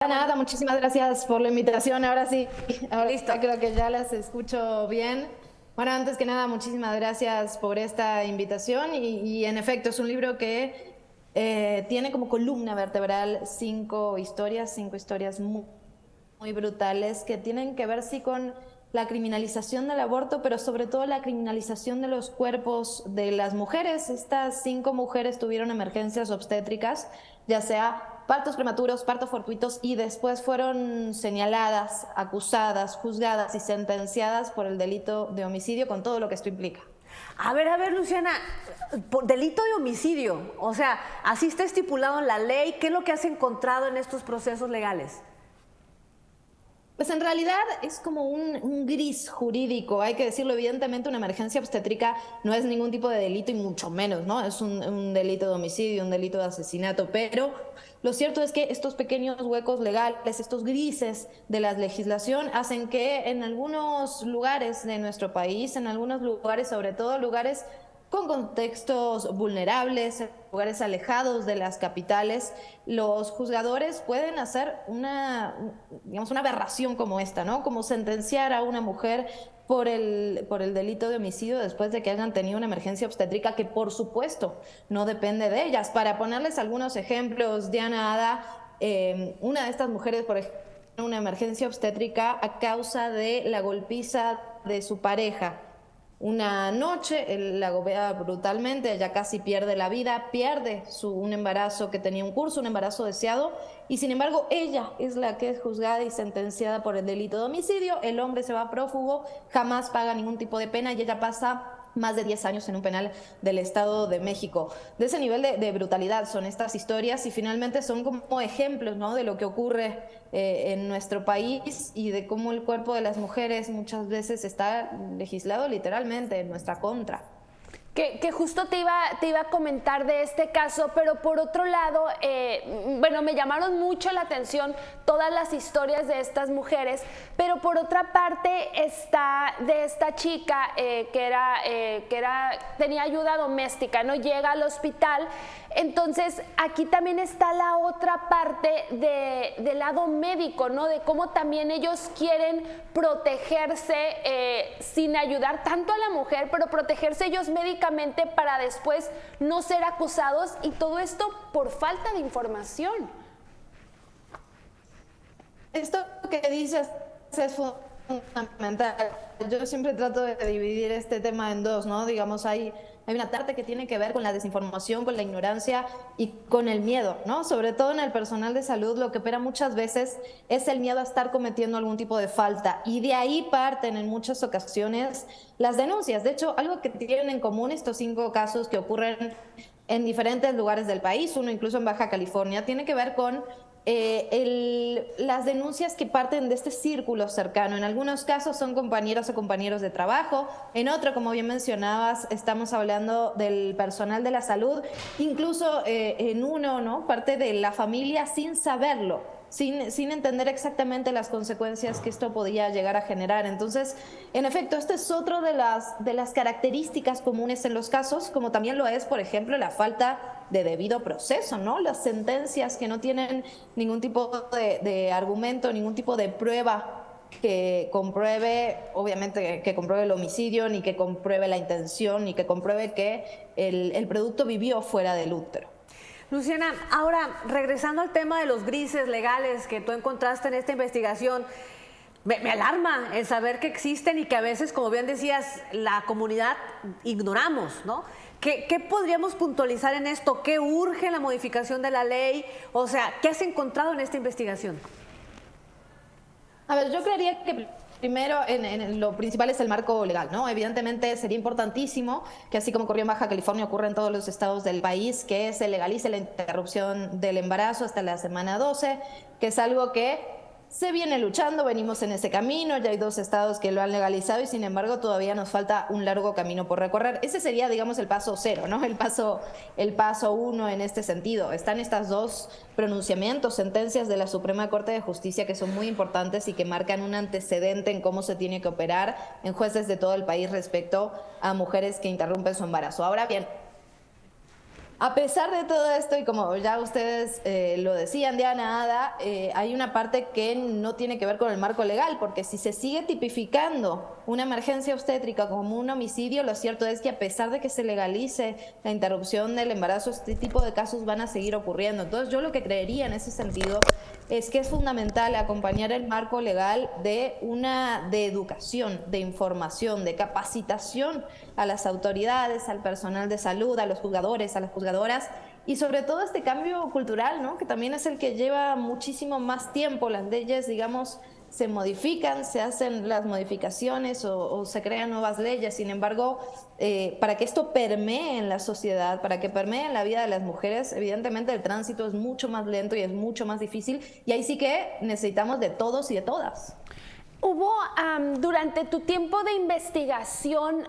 Nada, muchísimas gracias por la invitación. Ahora sí, ahora Listo. creo que ya las escucho bien. Bueno, antes que nada, muchísimas gracias por esta invitación y en efecto es un libro que tiene como columna vertebral cinco historias muy brutales que tienen que ver sí con la criminalización del aborto, pero sobre todo la criminalización de los cuerpos de las mujeres. Estas 5 mujeres tuvieron emergencias obstétricas, ya sea partos prematuros, partos fortuitos, y después fueron señaladas, acusadas, juzgadas y sentenciadas por el delito de homicidio, con todo lo que esto implica. A ver, Luciana, por delito de homicidio, o sea, así está estipulado en la ley. ¿Qué es lo que has encontrado en estos procesos legales? Pues en realidad es como un gris jurídico, hay que decirlo. Evidentemente una emergencia obstétrica no es ningún tipo de delito y mucho menos, ¿no? Es un delito de homicidio, un delito de asesinato, pero lo cierto es que estos pequeños huecos legales, estos grises de la legislación hacen que en algunos lugares de nuestro país, en algunos lugares, sobre todo lugares con contextos vulnerables, lugares alejados de las capitales, los juzgadores pueden hacer digamos, una aberración como esta, ¿no? Como sentenciar a una mujer por el delito de homicidio después de que hayan tenido una emergencia obstétrica que, por supuesto, no depende de ellas. Para ponerles algunos ejemplos, Diana, Ada, una de estas mujeres, por ejemplo, una emergencia obstétrica a causa de la golpiza de su pareja. Una noche él la golpea brutalmente, ella casi pierde la vida, pierde un embarazo que tenía un curso, un embarazo deseado, y sin embargo ella es la que es juzgada y sentenciada por el delito de homicidio. El hombre se va prófugo, jamás paga ningún tipo de pena y ella pasa más de 10 años en un penal del Estado de México. De ese nivel de brutalidad son estas historias y finalmente son como ejemplos, ¿no?, de lo que ocurre en nuestro país y de cómo el cuerpo de las mujeres muchas veces está legislado literalmente en nuestra contra. Que justo te iba a comentar de este caso, pero por otro lado, bueno, me llamaron mucho la atención todas las historias de estas mujeres, pero por otra parte está de esta chica tenía ayuda doméstica, ¿no? Llega al hospital. Entonces aquí también está la otra parte del lado médico, ¿no? De cómo también ellos quieren protegerse sin ayudar tanto a la mujer, pero protegerse ellos médicamente para después no ser acusados, y todo esto por falta de información. Esto que dices es fundamental. Yo siempre trato de dividir este tema en dos, ¿no? Digamos, hay una parte que tiene que ver con la desinformación, con la ignorancia y con el miedo, ¿no? Sobre todo en el personal de salud, lo que opera muchas veces es el miedo a estar cometiendo algún tipo de falta, y de ahí parten en muchas ocasiones las denuncias. De hecho, algo que tienen en común estos 5 casos que ocurren en diferentes lugares del país, uno incluso en Baja California, tiene que ver con las denuncias que parten de este círculo cercano. En algunos casos son compañeras o compañeros de trabajo, en otro, como bien mencionabas, estamos hablando del personal de la salud, incluso en uno, ¿no?, parte de la familia sin saberlo. Sin entender exactamente las consecuencias que esto podía llegar a generar. Entonces, en efecto, este es otro de las características comunes en los casos, como también lo es, por ejemplo, la falta de debido proceso, ¿no? Las sentencias que no tienen ningún tipo de argumento, ningún tipo de prueba que compruebe, obviamente, que compruebe el homicidio, ni que compruebe la intención, ni que compruebe que el producto vivió fuera del útero. Luciana, ahora regresando al tema de los grises legales que tú encontraste en esta investigación, me alarma el saber que existen y que a veces, como bien decías, la comunidad ignoramos, ¿no? ¿Qué podríamos puntualizar en esto? ¿Qué urge la modificación de la ley? O sea, ¿qué has encontrado en esta investigación? A ver, yo creería que primero, lo principal es el marco legal, ¿no? Evidentemente sería importantísimo que, así como ocurrió en Baja California, ocurra en todos los estados del país, que se legalice la interrupción del embarazo hasta la semana 12, que es algo que se viene luchando, venimos en ese camino, ya hay 2 estados que lo han legalizado y sin embargo todavía nos falta un largo camino por recorrer. Ese sería, digamos, el paso 0, ¿no? El paso 1 en este sentido. Están estas 2 pronunciamientos, sentencias de la Suprema Corte de Justicia que son muy importantes y que marcan un antecedente en cómo se tiene que operar en jueces de todo el país respecto a mujeres que interrumpen su embarazo. Ahora bien, A pesar de todo esto, y como ya ustedes lo decían, Diana, Ada, hay una parte que no tiene que ver con el marco legal, porque si se sigue tipificando una emergencia obstétrica como un homicidio, lo cierto es que a pesar de que se legalice la interrupción del embarazo, este tipo de casos van a seguir ocurriendo. Entonces, yo lo que creería en ese sentido es que es fundamental acompañar el marco legal de educación, de información, de capacitación a las autoridades, al personal de salud, a los juzgadores, a las juzgadoras, y sobre todo este cambio cultural, ¿no? Que también es el que lleva muchísimo más tiempo. Las leyes, digamos, se modifican, se hacen las modificaciones o se crean nuevas leyes. Sin embargo, para que esto permee en la sociedad, para que permee en la vida de las mujeres, evidentemente el tránsito es mucho más lento y es mucho más difícil, y ahí sí que necesitamos de todos y de todas. Hubo, durante tu tiempo de investigación,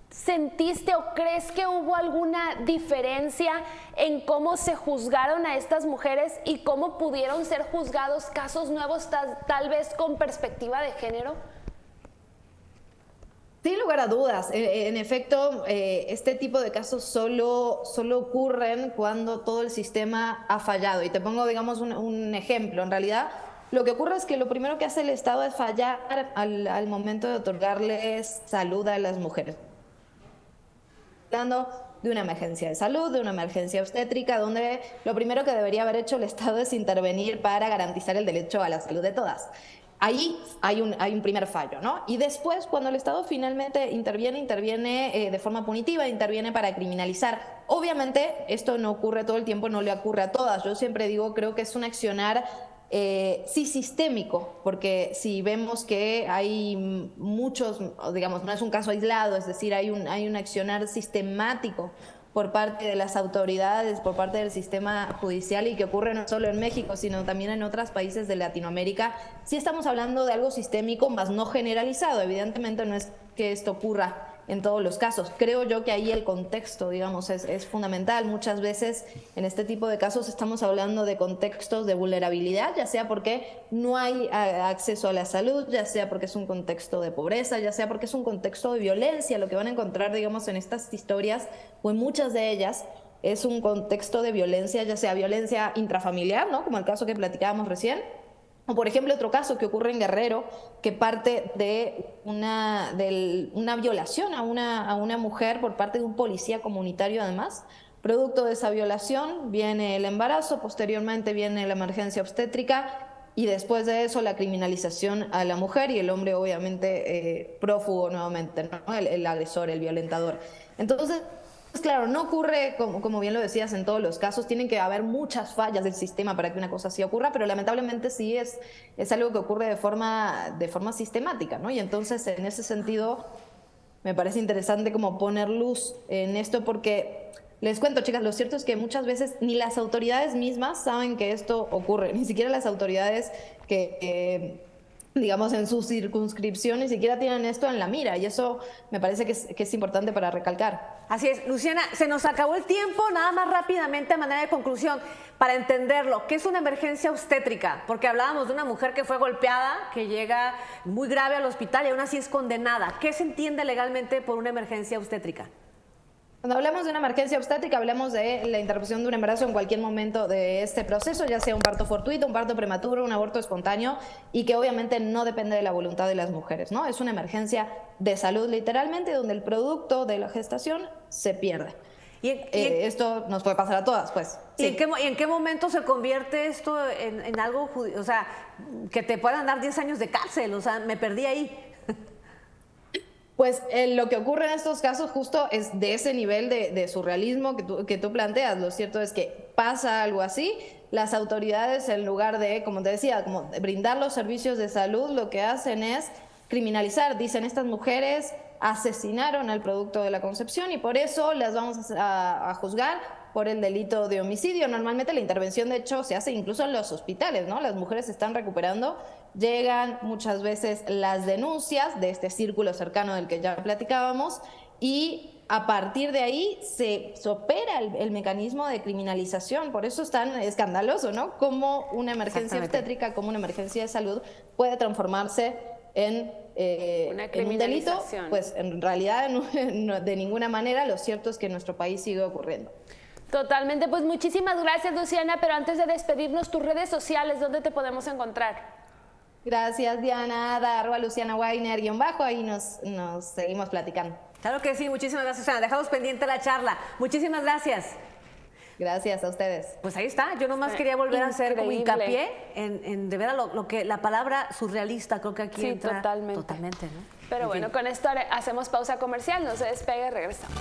¿sentiste o crees que hubo alguna diferencia en cómo se juzgaron a estas mujeres y cómo pudieron ser juzgados casos nuevos, tal vez con perspectiva de género? Sin lugar a dudas. En efecto, este tipo de casos solo ocurren cuando todo el sistema ha fallado. Y te pongo, digamos, un ejemplo. En realidad, lo que ocurre es que lo primero que hace el Estado es fallar al momento de otorgarles salud a las mujeres. De una emergencia de salud, de una emergencia obstétrica, donde lo primero que debería haber hecho el Estado es intervenir para garantizar el derecho a la salud de todas. Ahí hay un primer fallo, ¿no? Y después, cuando el Estado finalmente interviene de forma punitiva, interviene para criminalizar. Obviamente, esto no ocurre todo el tiempo, no le ocurre a todas. Yo siempre digo, creo que es un accionar sí sistémico, porque si vemos que hay muchos, digamos, no es un caso aislado, es decir, hay un accionar sistemático por parte de las autoridades, por parte del sistema judicial, y que ocurre no solo en México, sino también en otros países de Latinoamérica, sí estamos hablando de algo sistémico, más no generalizado. Evidentemente no es que esto ocurra en todos los casos. Creo yo que ahí el contexto, digamos, es fundamental. Muchas veces en este tipo de casos estamos hablando de contextos de vulnerabilidad, ya sea porque no hay acceso a la salud, ya sea porque es un contexto de pobreza, ya sea porque es un contexto de violencia. Lo que van a encontrar, digamos, en estas historias, o en muchas de ellas, es un contexto de violencia, ya sea violencia intrafamiliar, ¿no? Como el caso que platicábamos recién, o por ejemplo otro caso que ocurre en Guerrero, que parte de una violación a una mujer por parte de un policía comunitario además. Producto de esa violación viene el embarazo, posteriormente viene la emergencia obstétrica, y después de eso la criminalización a la mujer, y el hombre obviamente prófugo nuevamente, ¿no? El agresor, el violentador. Entonces, pues claro, no ocurre, como bien lo decías, en todos los casos. Tienen que haber muchas fallas del sistema para que una cosa así ocurra, pero lamentablemente sí es algo que ocurre de forma sistemática, ¿no? Y entonces, en ese sentido, me parece interesante como poner luz en esto, porque les cuento, chicas, lo cierto es que muchas veces ni las autoridades mismas saben que esto ocurre, ni siquiera las autoridades que digamos, en su circunscripción ni siquiera tienen esto en la mira, y eso me parece que es importante para recalcar. Así es. Luciana, se nos acabó el tiempo. Nada más rápidamente, a manera de conclusión, para entenderlo, ¿qué es una emergencia obstétrica? Porque hablábamos de una mujer que fue golpeada, que llega muy grave al hospital y aún así es condenada. ¿Qué se entiende legalmente por una emergencia obstétrica? Cuando hablamos de una emergencia obstétrica, hablamos de la interrupción de un embarazo en cualquier momento de este proceso, ya sea un parto fortuito, un parto prematuro, un aborto espontáneo, y que obviamente no depende de la voluntad de las mujeres, ¿no? Es una emergencia de salud, literalmente, donde el producto de la gestación se pierde. Esto nos puede pasar a todas, pues. ¿Y Sí. en qué momento se convierte esto en algo, o sea, que te puedan dar 10 años de cárcel? O sea, me perdí ahí. Pues lo que ocurre en estos casos justo es de ese nivel de surrealismo que tú planteas. Lo cierto es que pasa algo así, las autoridades, en lugar de, como te decía, como de brindar los servicios de salud, lo que hacen es criminalizar. Dicen, estas mujeres asesinaron al producto de la concepción y por eso las vamos a juzgar por el delito de homicidio. Normalmente la intervención, de hecho, se hace incluso en los hospitales, ¿no? Las mujeres se están recuperando, llegan muchas veces las denuncias de este círculo cercano del que ya platicábamos, y a partir de ahí se opera el mecanismo de criminalización. Por eso es tan escandaloso, ¿no? Cómo una emergencia obstétrica, como una emergencia de salud puede transformarse en un delito. Pues en realidad de ninguna manera. Lo cierto es que en nuestro país sigue ocurriendo. Totalmente, pues muchísimas gracias, Luciana, pero antes de despedirnos, tus redes sociales, ¿dónde te podemos encontrar? Gracias, Diana. @Luciana Weiner _, ahí nos seguimos platicando. Claro que sí, muchísimas gracias, Luciana. Dejamos pendiente la charla. Muchísimas gracias. Gracias a ustedes. Pues ahí está, yo nomás quería volver a hacer como Increíble. hincapié en de veras lo que la palabra surrealista creo que aquí Sí, entra totalmente. totalmente, ¿no? Pero En bueno, fin. con esto hacemos pausa comercial, no se despegue, regresamos.